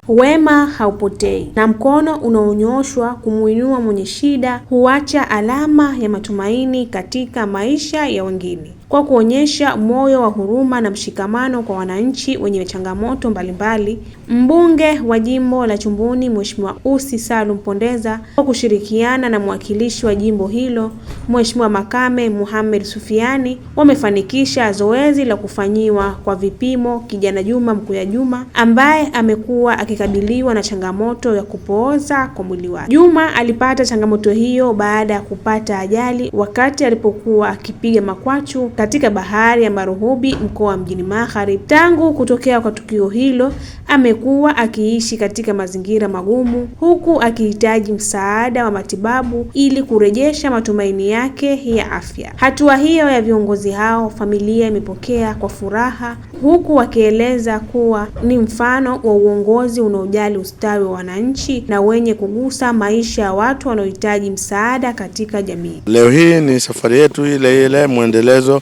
wema haupotei, na mkono unaonyoshwa kumuinua mwenye shida huacha alama ya matumaini katika maisha ya wengine. Kwa kuonyesha moyo wa huruma na mshikamano kwa wananchi wenye changamoto mbalimbali, mbunge wa jimbo la Chumbuni Mheshimiwa Ussi Salum Pondeza kwa kushirikiana na mwakilishi wa jimbo hilo Mheshimiwa Makame Mohamed Sufiani wamefanikisha zoezi la kufanyiwa kwa vipimo kijana Juma Mkuya Juma ambaye amekuwa akikabiliwa na changamoto ya kupooza kwa mwili wake. Juma alipata changamoto hiyo baada ya kupata ajali wakati alipokuwa akipiga makwachu katika bahari ya Maruhubi mkoa Mjini Magharibi. Tangu kutokea kwa tukio hilo, amekuwa akiishi katika mazingira magumu huku akihitaji msaada wa matibabu ili kurejesha matumaini yake ya afya. Hatua hiyo ya viongozi hao familia imepokea kwa furaha huku wakieleza kuwa ni mfano wa uongozi unaojali ustawi wa wananchi na wenye kugusa maisha ya watu wanaohitaji msaada katika jamii. Leo hii ni safari yetu ile muendelezo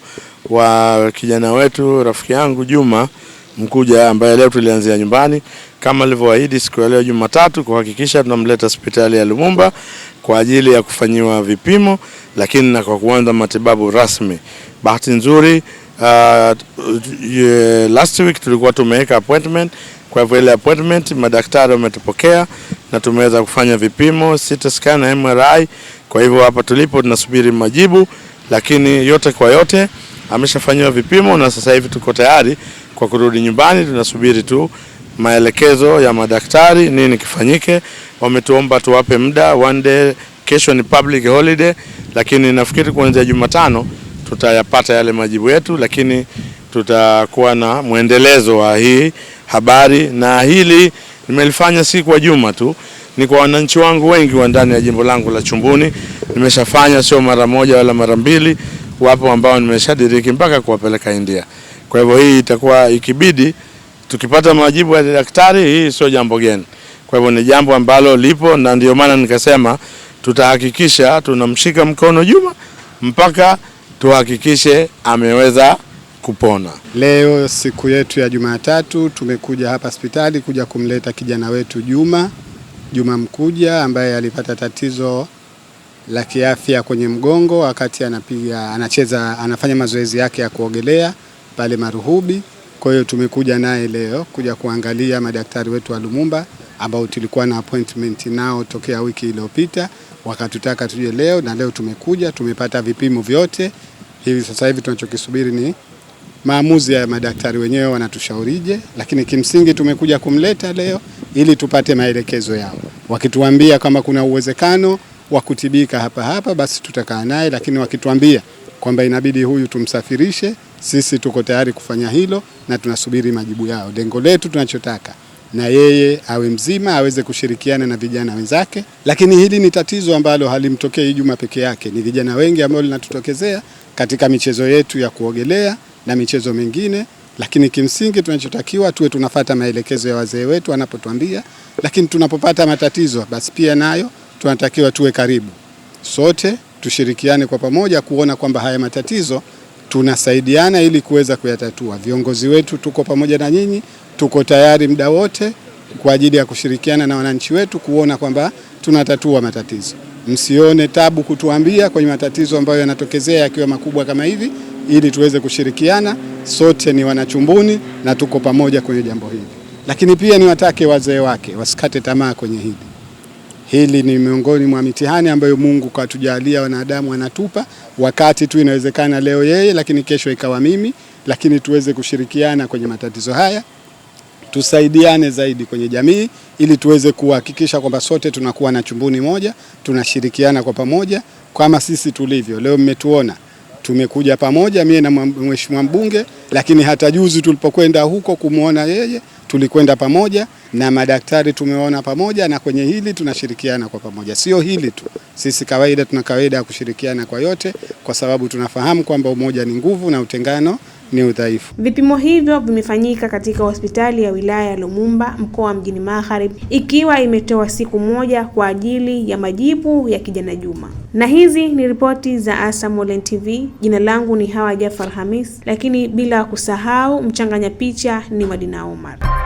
wa kijana wetu rafiki yangu Juma Mkuja ambaye leo tulianzia nyumbani kama alivyoahidi siku ya leo Jumatatu kuhakikisha tunamleta hospitali ya Lumumba kwa ajili ya kufanyiwa vipimo, lakini na kwa kuanza matibabu rasmi. Bahati nzuri last week tulikuwa tumeweka appointment, kwa hivyo ile appointment madaktari wametupokea na tumeweza kufanya vipimo CT scan na MRI. Kwa hivyo hapa tulipo tunasubiri majibu, lakini yote kwa yote ameshafanywa vipimo na sasa hivi tuko tayari kwa kurudi nyumbani. Tunasubiri tu maelekezo ya madaktari nini kifanyike. Wametuomba tuwape muda one day, kesho ni public holiday, lakini nafikiri kuanzia Jumatano tutayapata yale majibu yetu, lakini tutakuwa na muendelezo wa hii habari. Na hili nimelifanya si kwa Juma tu, ni kwa wananchi wangu wengi wa ndani ya jimbo langu la Chumbuni. Nimeshafanya sio mara moja wala mara mbili, wapo ambao nimeshadiriki mpaka kuwapeleka India. Kwa hivyo hii itakuwa ikibidi tukipata majibu ya daktari, hii sio jambo geni. Kwa hivyo ni jambo ambalo lipo, na ndio maana nikasema tutahakikisha tunamshika mkono Juma mpaka tuhakikishe ameweza kupona. Leo siku yetu ya Jumatatu tumekuja hapa hospitali kuja kumleta kijana wetu Juma Mkuja ambaye alipata tatizo la kiafya kwenye mgongo wakati anafanya mazoezi yake ya kuogelea pale Maruhubi. Kwa hiyo tumekuja naye leo kuja kuangalia madaktari wetu wa Lumumba ambao tulikuwa na appointment nao tokea wiki iliyopita, wakatutaka tuje leo, na leo tumekuja, tumepata vipimo vyote. Hivi sasa hivi tunachokisubiri ni maamuzi ya madaktari wenyewe wanatushaurije, lakini kimsingi tumekuja kumleta leo ili tupate maelekezo yao. Wakituambia kama kuna uwezekano wa kutibika hapa basi tutakaa naye, lakini wakituambia kwamba inabidi huyu tumsafirishe, sisi tuko tayari kufanya hilo na tunasubiri majibu yao. Lengo letu tunachotaka na yeye awe mzima, aweze kushirikiana na vijana wenzake, lakini hili ni tatizo ambalo halimtokei Juma peke yake. Ni vijana wengi ambao linatutokezea katika michezo yetu ya kuogelea na michezo mingine, lakini kimsingi tunachotakiwa tuwe tunafuata maelekezo ya wazee wetu wanapotuambia, lakini tunapopata matatizo basi pia nayo tunatakiwa tuwe karibu. Sote tushirikiane kwa pamoja kuona kwamba haya matatizo tunasaidiana ili kuweza kuyatatua. Viongozi wetu tuko pamoja na nyinyi, tuko tayari muda wote kwa ajili ya kushirikiana na wananchi wetu kuona kwamba tunatatua matatizo. Msione tabu kutuambia kwenye matatizo ambayo yanatokezea yakiwa makubwa kama hivi, ili tuweze kushirikiana. Sote ni wanachumbuni na tuko pamoja kwenye jambo hili. Lakini pia niwatake wazee wake wasikate tamaa kwenye hili. Hili ni miongoni mwa mitihani ambayo Mungu katujalia wanadamu anatupa. Wakati tu inawezekana leo yeye, lakini kesho ikawa mimi, lakini tuweze kushirikiana kwenye matatizo haya. Tusaidiane zaidi kwenye jamii ili tuweze kuhakikisha kwamba sote tunakuwa na Chumbuni moja, tunashirikiana kwa pamoja kama sisi tulivyo. Leo mmetuona tumekuja pamoja, mimi na mheshimiwa mbunge, lakini hata juzi tulipokwenda huko kumuona yeye tulikwenda pamoja, na madaktari tumeona pamoja, na kwenye hili tunashirikiana kwa pamoja. Sio hili tu, sisi tuna kawaida ya kushirikiana kwa yote, kwa sababu tunafahamu kwamba umoja ni nguvu na utengano ni udhaifu. Vipimo hivyo vimefanyika katika hospitali ya wilaya ya Lumumba mkoa Mjini Magharibi, ikiwa imetoa siku moja kwa ajili ya majibu ya kijana Juma. Na hizi ni ripoti za ASAM Online TV. Jina langu ni Hawa Jafar Hamis, lakini bila kusahau mchanganya picha ni Madina Omar.